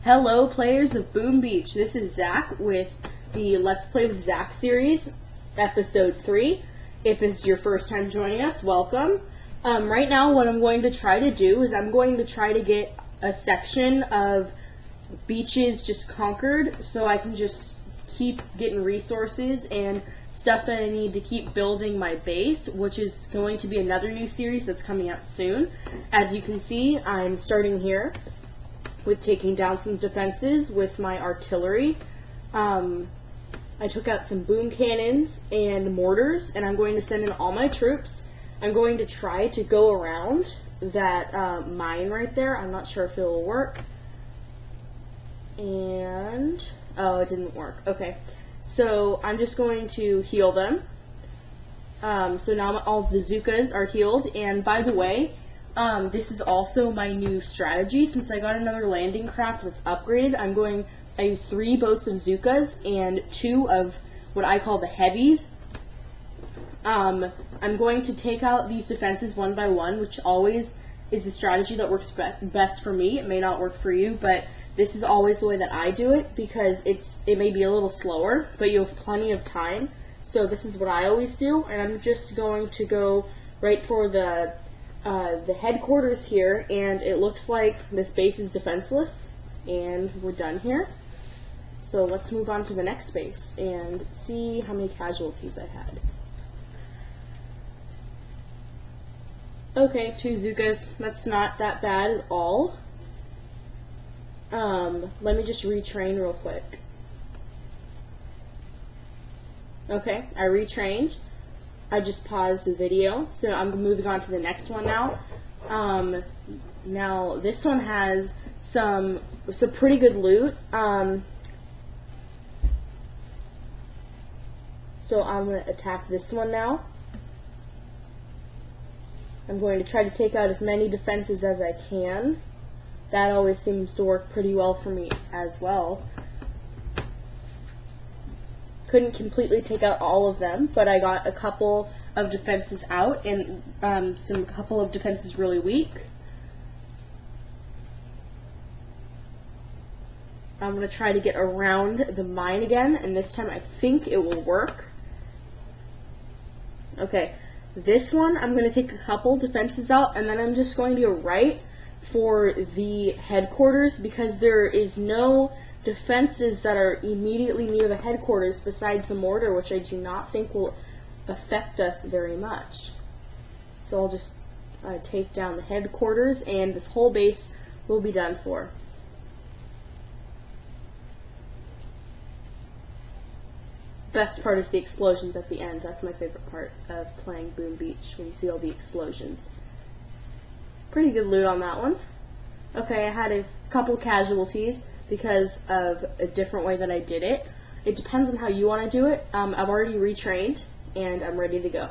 Hello players of Boom Beach, this is Zack with the Let's Play with Zack series, episode 3. If it's your first time joining us, welcome. Right now what I'm going to try to do is I'm going to try to get a section of beaches just conquered so I can just keep getting resources and stuff that I need to keep building my base, which is going to be another new series that's coming out soon. As you can see, I'm starting here with taking down some defenses with my artillery. I took out some boom cannons and mortars, and I'm going to send in all my troops. I'm going to try to go around that mine right there. I'm not sure if it will work. And, oh, it didn't work. Okay, so I'm just going to heal them. So now all the Zookas are healed, and by the way, this is also my new strategy. Since I got another landing craft that's upgraded, I use 3 boats of Zookas and 2 of what I call the heavies. I'm going to take out these defenses one by one, which always is the strategy that works best for me. It may not work for you, but this is always the way that I do it because it may be a little slower, but you have plenty of time. So this is what I always do, and I'm just going to go right for the headquarters here, and it looks like this base is defenseless, and we're done here. So let's move on to the next base and see how many casualties I had. Okay, 2 Zookas. That's not that bad at all. Let me just retrain real quick. Okay, I retrained. I just paused the video, so I'm moving on to the next one now. Now this one has some pretty good loot. So I'm going to attack this one now. I'm going to try to take out as many defenses as I can. That always seems to work pretty well for me as well. Couldn't completely take out all of them, but I got a couple of defenses out and couple of defenses really weak. I'm going to try to get around the mine again, and this time I think it will work. Okay, this one I'm going to take a couple defenses out, and then I'm just going to go right for the headquarters because there is no defenses that are immediately near the headquarters besides the mortar, which I do not think will affect us very much. So I'll just take down the headquarters, and this whole base will be done for. Best part is the explosions at the end. That's my favorite part of playing Boom Beach, when you see all the explosions. Pretty good loot on that one. Okay, I had a couple casualties because of a different way that I did it. It depends on how you want to do it. I've already retrained, and I'm ready to go.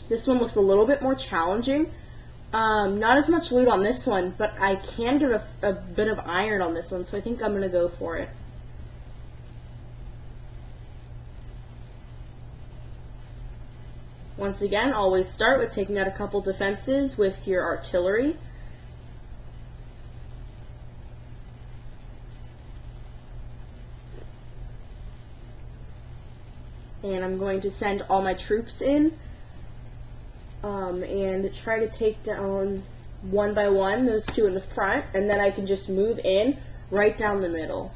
This one looks a little bit more challenging. Not as much loot on this one, but I can get a bit of iron on this one, so I think I'm going to go for it. Once again, always start with taking out a couple defenses with your artillery. And I'm going to send all my troops in and try to take down one by one those 2 in the front, and then I can just move in right down the middle.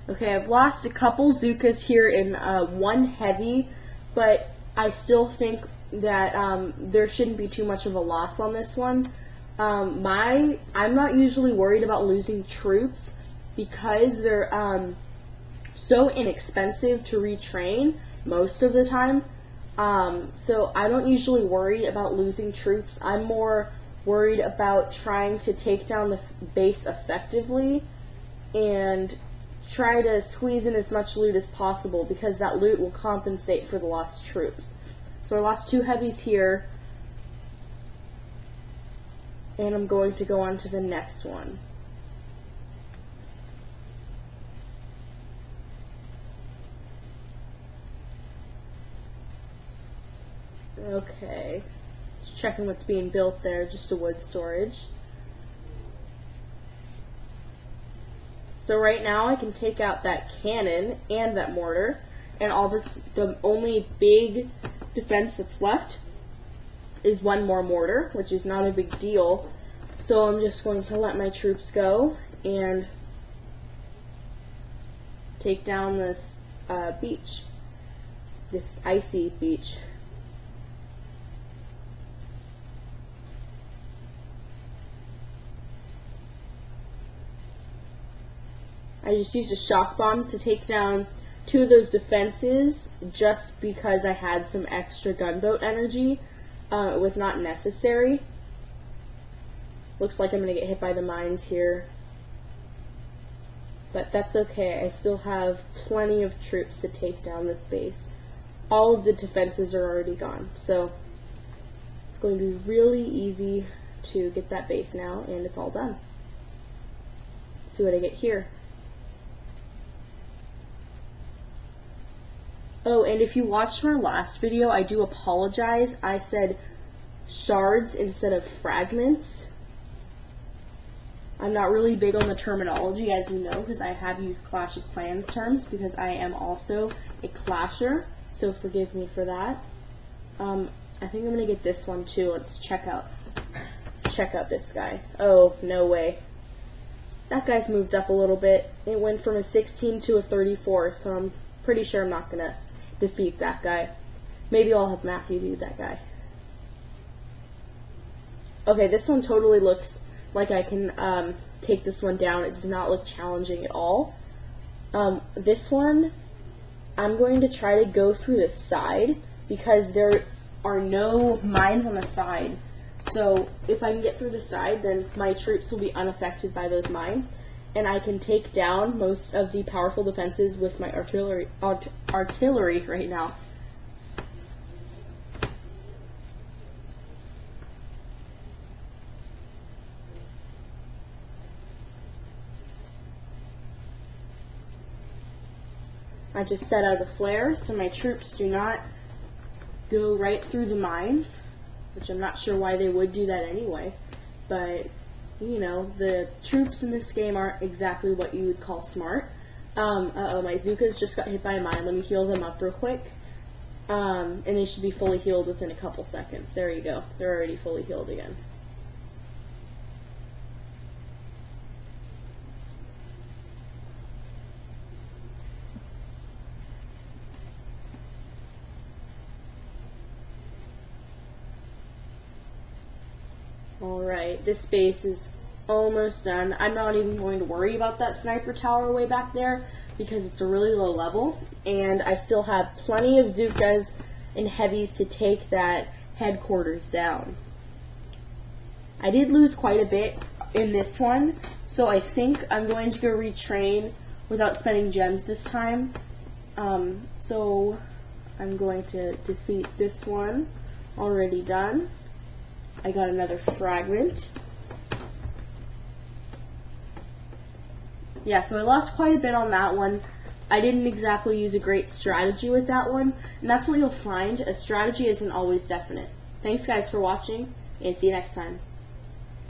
Okay, I've lost a couple Zookas here in 1 heavy, but I still think that there shouldn't be too much of a loss on this one. I'm not usually worried about losing troops because they're so inexpensive to retrain most of the time. So I don't usually worry about losing troops. I'm more worried about trying to take down the base effectively and try to squeeze in as much loot as possible because that loot will compensate for the lost troops. So I lost 2 heavies here, and I'm going to go on to the next one. Okay. Just checking what's being built there, just a wood storage. So right now I can take out that cannon and that mortar, and the only big defense that's left is one more mortar, which is not a big deal. So I'm just going to let my troops go and take down this beach, this icy beach. I just used a shock bomb to take down 2 of those defenses just because I had some extra gunboat energy. It was not necessary. Looks like I'm going to get hit by the mines here. But that's okay. I still have plenty of troops to take down this base. All of the defenses are already gone. So it's going to be really easy to get that base now, and it's all done. Let's see what I get here. Oh, and if you watched our last video, I do apologize. I said shards instead of fragments. I'm not really big on the terminology, as you know, because I have used Clash of Clans terms, because I am also a clasher, so forgive me for that. I think I'm going to get this one too. Let's check out this guy. Oh, no way. That guy's moved up a little bit. It went from a 16 to a 34, so I'm pretty sure I'm not going to defeat that guy. Maybe I'll have Matthew do that guy. Okay, this one totally looks like I can take this one down. It does not look challenging at all. This one, I'm going to try to go through the side because there are no mines on the side. So if I can get through the side, then my troops will be unaffected by those mines, and I can take down most of the powerful defenses with my artillery right now. I just set out a flare so my troops do not go right through the mines, which I'm not sure why they would do that anyway, but you know, the troops in this game aren't exactly what you would call smart. Uh-oh, my Zukas just got hit by a mine. Let me heal them up real quick. And they should be fully healed within a couple seconds. There you go. They're already fully healed again. Alright, this base is almost done. I'm not even going to worry about that sniper tower way back there because it's a really low level, and I still have plenty of Zukas and heavies to take that headquarters down. I did lose quite a bit in this one, so I think I'm going to go retrain without spending gems this time. So I'm going to defeat this one. Already done. I got another fragment. Yeah, so I lost quite a bit on that one. I didn't exactly use a great strategy with that one, and that's what you'll find. A strategy isn't always definite. Thanks guys for watching, and see you next time.